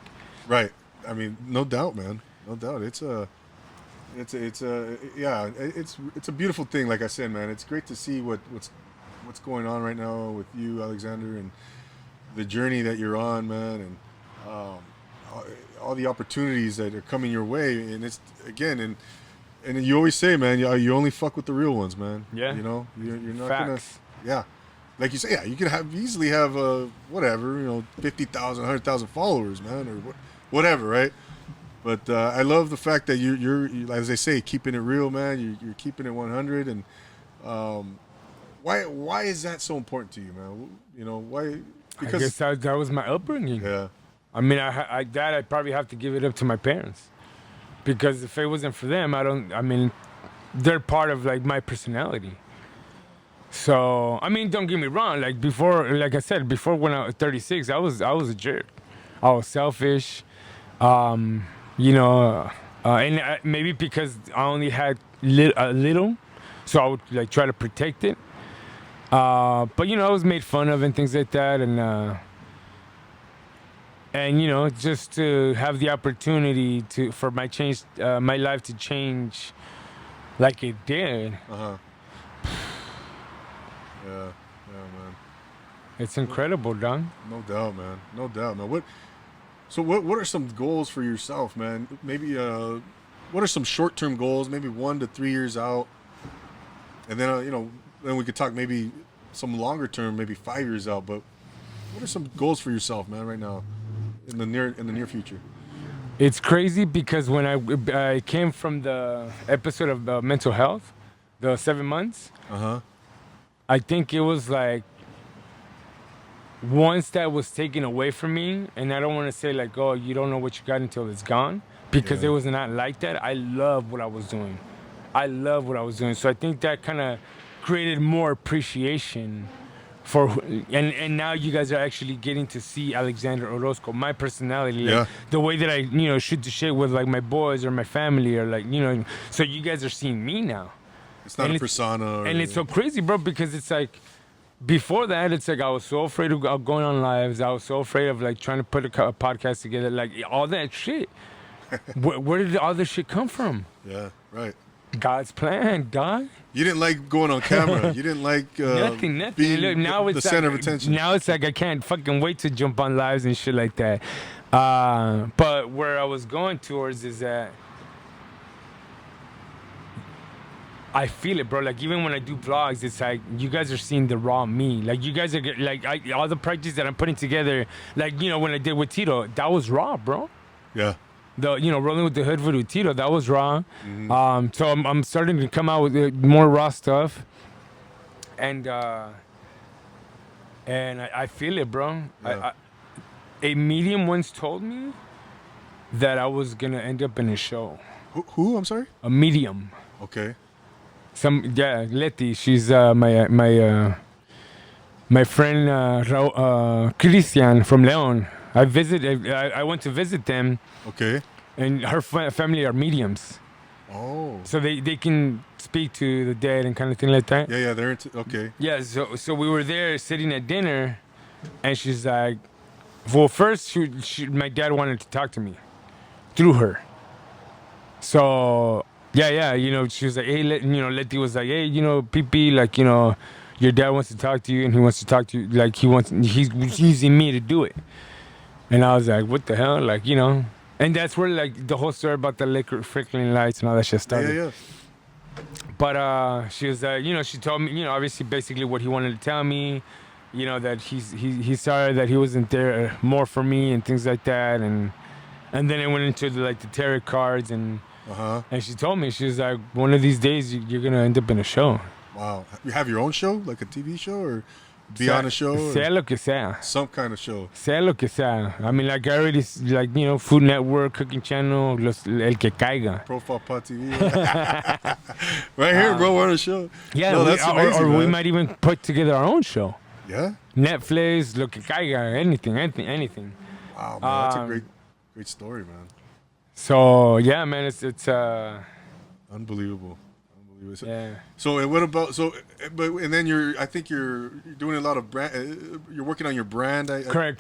Right. No doubt, man. No doubt. It's a beautiful thing. Like I said, man, it's great to see what's going on right now with you, Alexander, and the journey that you're on, man, and all the opportunities that are coming your way. And it's, again, and you always say, man, you only fuck with the real ones, man. Yeah. You're not Facts. gonna. Yeah. Like you say, you can easily have 50,000, 100,000 followers, man, or whatever, right? But I love the fact that you're as they say, keeping it real, man. You're keeping it 100. And why is that so important to you, man? Why? Because I guess that was my upbringing. Yeah. I'd probably have to give it up to my parents, because if it wasn't for them, they're part of like my personality. So, don't get me wrong. Like I said, before when I was 36, I was a jerk. I was selfish, and maybe because I only had a little, so I would like try to protect it. But I was made fun of and things like that, and just to have the opportunity for my life to change like it did. Yeah, man. It's incredible, Don. No doubt, man. No doubt, man. What are some goals for yourself, man? Maybe what are some short-term goals? Maybe 1 to 3 years out, and then then we could talk maybe some longer term, maybe 5 years out. But what are some goals for yourself, man, right now, in the near future? It's crazy because when I came from the episode of mental health, the 7 months. I think it was like once that was taken away from me, and I don't want to say like, oh, you don't know what you got until it's gone, because it was not like that. I love what I was doing. So I think that kind of created more appreciation for, and now you guys are actually getting to see Alexander Orozco, my personality, like the way that I shoot the shit with like my boys or my family or like so you guys are seeing me now. It's not a persona. And it's so crazy, bro, because it's like, before that, it's like I was so afraid of going on lives. I was so afraid of like trying to put a podcast together, like all that shit. Where did all this shit come from? Yeah, right. God's plan, God. You didn't like going on camera. You didn't like nothing. being Look, now the it's center like, of attention. Now it's like I can't fucking wait to jump on lives and shit like that. But where I was going towards is that I feel it, bro. Like even when I do vlogs, it's like you guys are seeing the raw me. Like you guys are like all the practice that I'm putting together. Like when I did with Tito, that was raw, bro. Yeah. The rolling with the hood with Tito, that was raw. So I'm starting to come out with more raw stuff, and I feel it, bro. Yeah. A medium once told me that I was gonna end up in a show. Who? I'm sorry. A medium. Okay. Letty. She's my friend Christian from Leon. I went to visit them. Okay. And her family are mediums. Oh. So they can speak to the dead and kind of thing like that. Yeah, they're into, okay. Yeah, so we were there sitting at dinner, and she's like, well, first my dad wanted to talk to me through her. So yeah, she was like, hey, Letty was like, hey, Pee, like, your dad wants to talk to you, and he wants to talk to you, like he's using me to do it. And I was like, what the hell? Like, and that's where like the whole story about the liquor flickering lights and all that shit started. Yeah. But she was she told me, obviously basically what he wanted to tell me, that he's sorry that he wasn't there more for me and things like that, and then it went into the tarot cards and she told me, she was like, one of these days you're gonna end up in a show. Wow. You have your own show, like a TV show, or be on a show? Sea lo que sea. Some kind of show. Sea lo que sea. I mean, like I already, like, Food Network, Cooking Channel, El que caiga. Profile Pot TV. Right here, bro, we're on a show. Yeah, no, that's amazing, or man. we might even put together our own show. Yeah? Netflix, lo que caiga, anything. Wow, man, that's a great story, man. So, yeah, man, it's Unbelievable. Yeah. So and what about and then I think you're doing a lot of brand. You're working on your brand. Correct.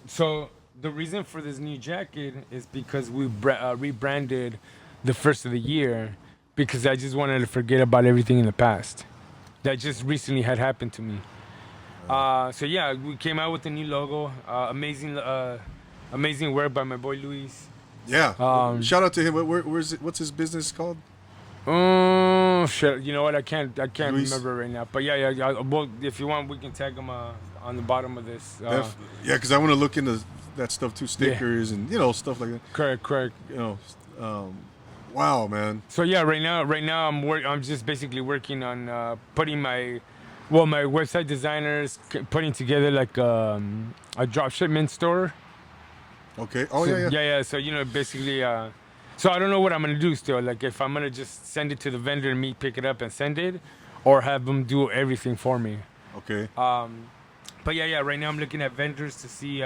So the reason for this new jacket is because we rebranded the first of the year, because I just wanted to forget about everything in the past that just recently had happened to me. So yeah, we came out with a new logo. Amazing work by my boy Luis. Yeah. Shout out to him. Where's it? What's his business called? Oh shit! You know what? I can't Luis? remember right now. But yeah. Well, if you want, we can tag him on the bottom of this. Yeah, because I want to look into that stuff too, stickers and stuff like that. Correct. Wow, man. So yeah, right now I'm just basically working on putting my website designers putting together like a drop shipment store. Okay. Oh so, yeah. Yeah. So basically. So I don't know what I'm gonna do still. Like if I'm gonna just send it to the vendor and me pick it up and send it, or have them do everything for me. Okay. But yeah. Right now I'm looking at vendors to see,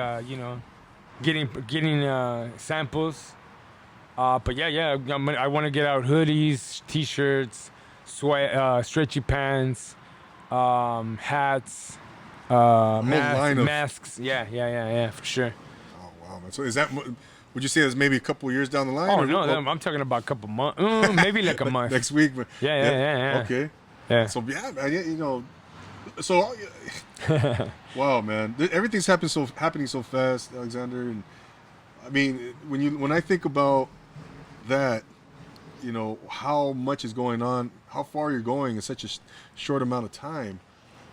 getting samples. But yeah. I want to get out hoodies, t-shirts, stretchy pants, hats, masks. Yeah, for sure. Oh wow, man. So is that would you say that's maybe a couple years down the line? Oh no, I'm talking about a couple months, maybe like a month. Next week. Yeah. Okay. Yeah. So yeah, man, you know, so wow, man, everything's happening so fast, Alexander. And I mean, when I think about that, you know, how much is going on, how far you're going in such a short amount of time.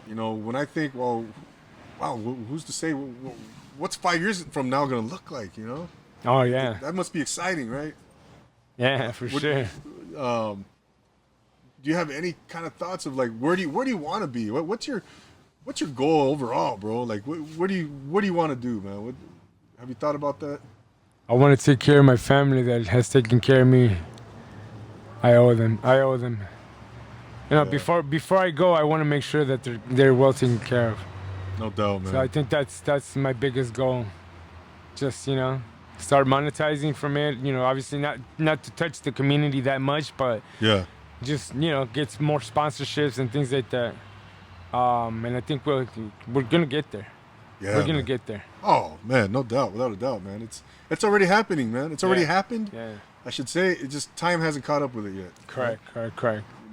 You know, when I think, well, wow, who's to say what's 5 years from now going to look like? You know. Oh yeah. That must be exciting, right? Yeah, for sure. Do you have any kind of thoughts of like where do you want to be? What's your goal overall, bro? Like what do you want to do, man? Have you thought about that? I want to take care of my family that has taken care of me. I owe them. You know, before I go, I want to make sure that they're well taken care of. No doubt, man. So I think that's my biggest goal. Just, you know, start monetizing from it. You know, obviously not to touch the community that much, but yeah, just, you know, get more sponsorships and things like that. And I think we're gonna get there. Yeah, we're gonna get there. Oh man, no doubt, without a doubt, man. It's already happening, man. It's already happened. Yeah. I should say, it just time hasn't caught up with it yet. Correct.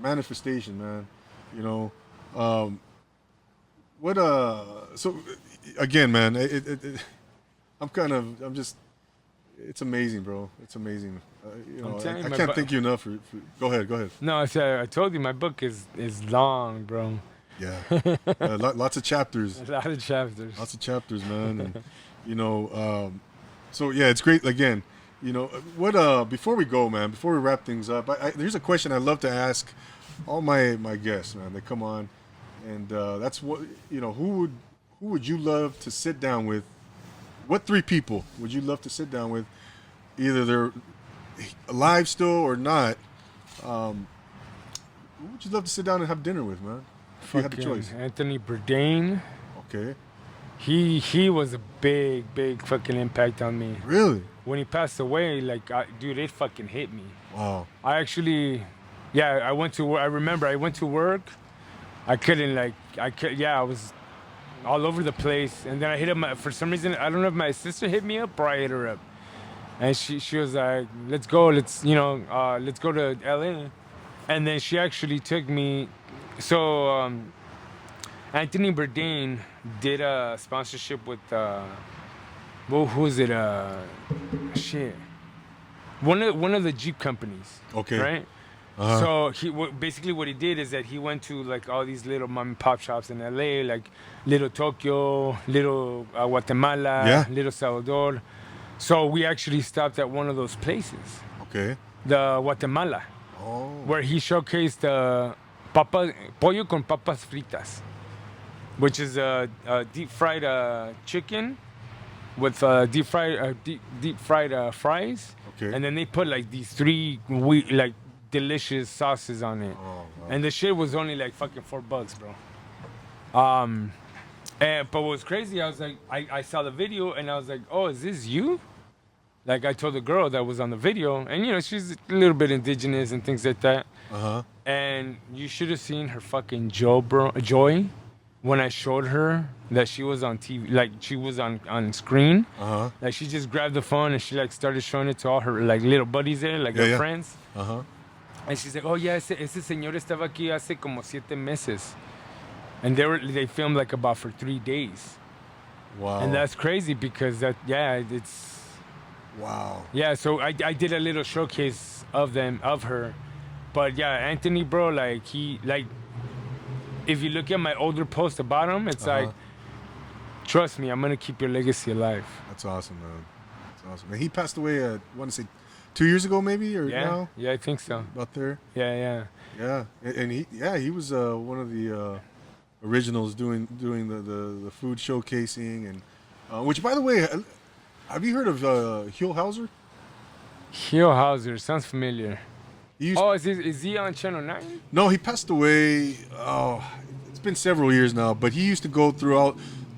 Manifestation, man. You know, so again, man, I'm just, it's amazing, bro. It's amazing. You know, I can't thank you enough for go ahead. No, I told you my book is long, bro. Yeah. Lots of chapters. A lot of chapters. Lots of chapters, man. And, you know, so yeah, it's great. Again, you know, before we go, man, before we wrap things up, there's a question I love to ask all my guests, man. They come on, and that's what, you know, who would you love to sit down with? What 3 people would you love to sit down with? Either they're alive still or not. Who would you love to sit down and have dinner with, man? If you had the choice. Anthony Bourdain. Okay. He was a big fucking impact on me. Really? When he passed away, like, dude, it fucking hit me. Wow. I actually, I went to work. I remember I went to work. I was all over the place. And then I hit up for some reason, I don't know if my sister hit me up or I hit her up. And she was like, let's go to LA. And then she actually took me. So Anthony Bourdain did a sponsorship with who is it? One of the Jeep companies. Okay. Right. So basically what he did is that he went to like all these little mom and pop shops in LA, like Little Tokyo, Little Guatemala, Little Salvador. So we actually stopped at one of those places. Okay. The Guatemala. Oh. Where he showcased pollo con papas fritas, which is a deep fried chicken with deep fried fries. Okay. And then they put like these 3 like delicious sauces on it. Oh, wow. And the shit was only like fucking $4, bro. But what was crazy, I was like, I saw the video and I was like, oh, is this you? Like, I told the girl that was on the video, and you know, she's a little bit indigenous and things like that. And you should have seen her fucking joy when I showed her that she was on TV, like she was on screen. Like she just grabbed the phone and she like started showing it to all her like little buddies there, like her friends. And she's like, oh yeah, ese señor estaba aquí hace como 7 meses. And they filmed like about for 3 days. Wow. And that's crazy because it's. Wow. Yeah, so I did a little showcase of her. But yeah, Anthony, bro, like if you look at my older post about him, it's like, trust me, I'm going to keep your legacy alive. That's awesome, man. That's awesome. And he passed away, I want to say 2 years ago maybe, or now? Yeah, I think so. About there? Yeah. Yeah. And he was one of the originals doing the food showcasing, and which, by the way, have you heard of Hugh Hauser? Hugh Hauser sounds familiar. Is he on Channel 9? No, he passed away. Oh, it's been several years now. But he used to go throughout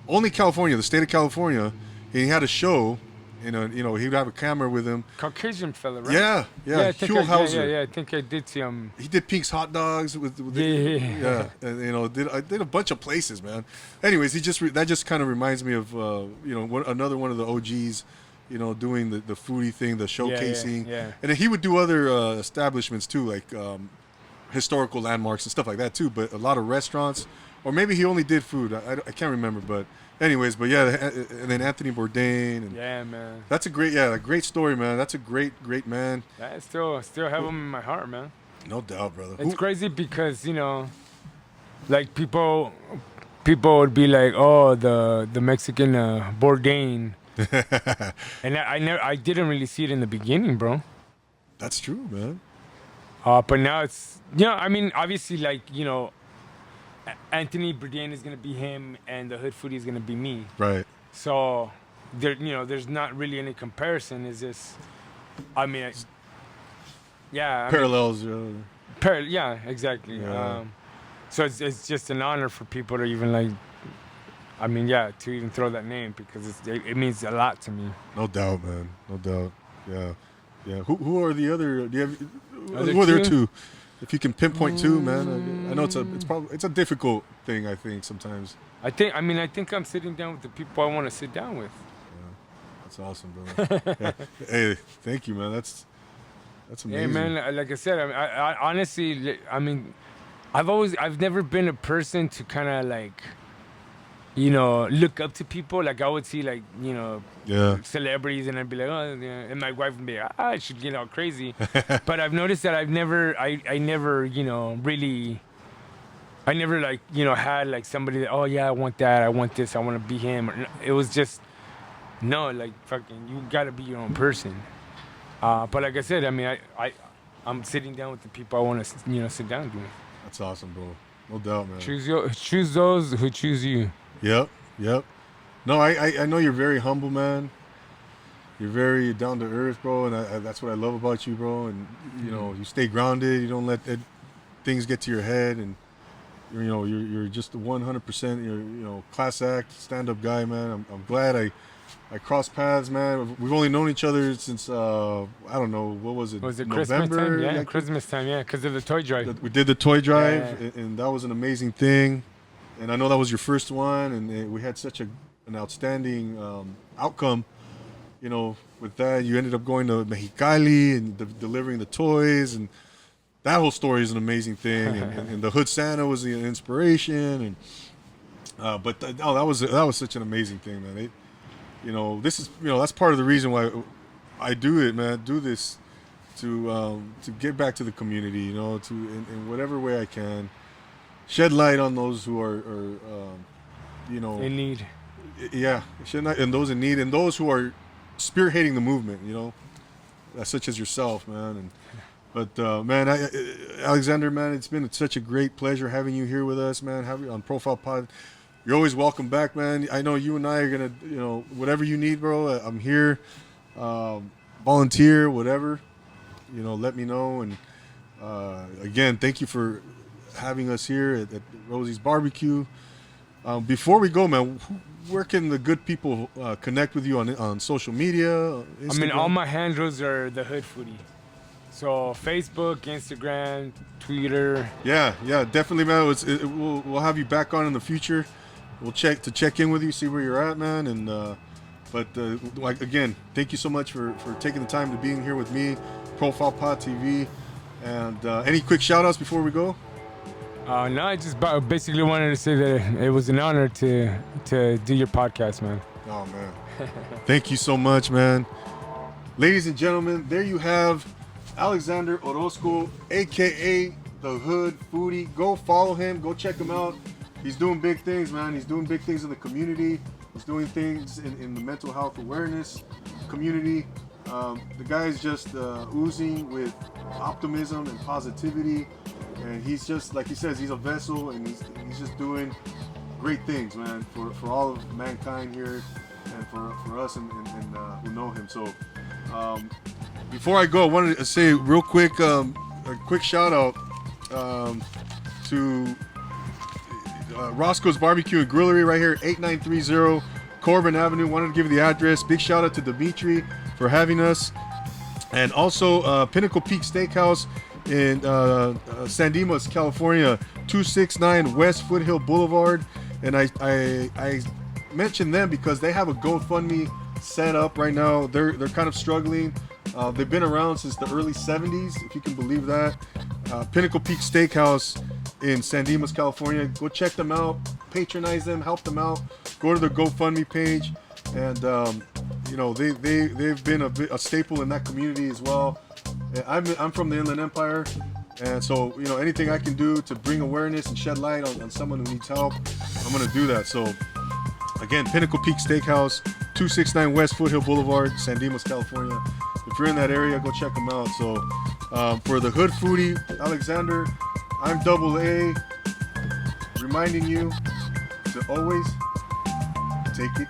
only California, the state of California. And he had a show. He would have a camera with him. Caucasian fella, right? Yeah. Hugh Hauser. Yeah, I think I did see him. He did Pink's Hot Dogs with and did a bunch of places, man. Anyways, that just kind of reminds me of another one of the OGs, doing the foodie thing, the showcasing. Yeah. And then he would do other establishments too, like historical landmarks and stuff like that too. But a lot of restaurants, or maybe he only did food. I can't remember. But anyways, and then Anthony Bourdain. And yeah, man. That's a great story, man. That's a great man. I still have him in my heart, man. No doubt, brother. It's crazy because like people would be like, oh, the Mexican Bourdain. And I didn't really see it in the beginning, bro. That's true, man. But now it's, I mean, obviously, like, Anthony Bourdain is gonna be him, and the Hood Foodie is gonna be me. Right. So there's not really any comparison. Is this? I mean, Parallels. Yeah, exactly. Yeah. So it's just an honor for people to even like. I mean, to even throw that name because it means a lot to me. No doubt, man. No doubt. Yeah. Who are the other? Do you have? Who are there two? If you can pinpoint two, man. I know it's a difficult thing. I think sometimes. I think I'm sitting down with the people I want to sit down with. Yeah, that's awesome, brother. Yeah. Hey, thank you, man. That's amazing. Yeah, man. Like I said, I honestly, I mean, I've never been a person to kind of like, look up to people. Like I would see like, celebrities, and I'd be like, oh, yeah. And my wife would be like, I should get all crazy. But I've noticed that I never really, like, had like somebody that, oh yeah, I want that, I want this, I want to be him. It was just, no, like fucking, you gotta be your own person. But like I said, I mean, I'm sitting down with the people I want to, sit down with. That's awesome, bro. No doubt, man. Choose those who choose you. Yep. No, I know you're very humble, man. You're very down to earth, bro, and that's what I love about you, bro. And you stay grounded. You don't let things get to your head, and you're just a 100%, class act, stand-up guy, man. I'm glad I crossed paths, man. We've only known each other since I don't know, what was it? Was it November? Christmas time? Yeah, Christmas time. Yeah, because of the toy drive. We did the toy drive, and that was an amazing thing. And I know that was your first one, and we had such an outstanding outcome. With that, you ended up going to Mexicali and delivering the toys, and that whole story is an amazing thing. and the Hood Santa was the inspiration, and that was such an amazing thing, man. This is that's part of the reason why I do it, man. Do this to give back to the community, to in whatever way I can. Shed light on those who are in need. Yeah, shed light on those in need, and those who are spearheading the movement. Such as yourself, man. But man, Alexander, man, it's been such a great pleasure having you here with us, man. Having you on Profile Pod. You're always welcome back, man. I know you and I are gonna, whatever you need, bro. I'm here. Volunteer, whatever. Let me know. And again, thank you for having us here at Rosie's Barbecue. Before we go, man, where can the good people connect with you on social media? Instagram? I mean, all my handles are the Hood Foodie. So Facebook, Instagram, Twitter. Yeah, definitely, man. We'll have you back on in the future. We'll check in with you, see where you're at, man. And again, thank you so much for taking the time to being here with me, Profile Pod TV. And any quick shout outs before we go? No, I just basically wanted to say that it was an honor to do your podcast, man. Oh, man. Thank you so much, man. Ladies and gentlemen, there you have Alexander Orozco, a.k.a. The Hood Foodie. Go follow him. Go check him out. He's doing big things, man. He's doing big things in the community. He's doing things in the mental health awareness community. The guy is just oozing with optimism and positivity. And he's just, like he says, he's a vessel, and he's just doing great things, man, for all of mankind here, and for us and who know him. So before I go, I wanted to say real quick, a quick shout out to Roscoe's Barbecue and Grillery right here, 8930 Corbin Avenue. Wanted to give you the address. Big shout out to Dimitri for having us. And also Pinnacle Peak Steakhouse in San Dimas, California, 269 West Foothill Boulevard. And I mentioned them because they have a GoFundMe set up right now. They're kind of struggling. They've been around since the early 70s, if you can believe that. Pinnacle Peak Steakhouse in San Dimas, California. Go check them out, patronize them, help them out. Go to their GoFundMe page, and you know, they've been a staple in that community as well. I'm from the Inland Empire, and so, you know, anything I can do to bring awareness and shed light on someone who needs help, I'm gonna do that. So again, Pinnacle Peak Steakhouse, 269 West Foothill Boulevard, San Dimas, California. If you're in that area, go check them out. So for the Hood Foodie, Alexander, I'm Double A, reminding you to always take it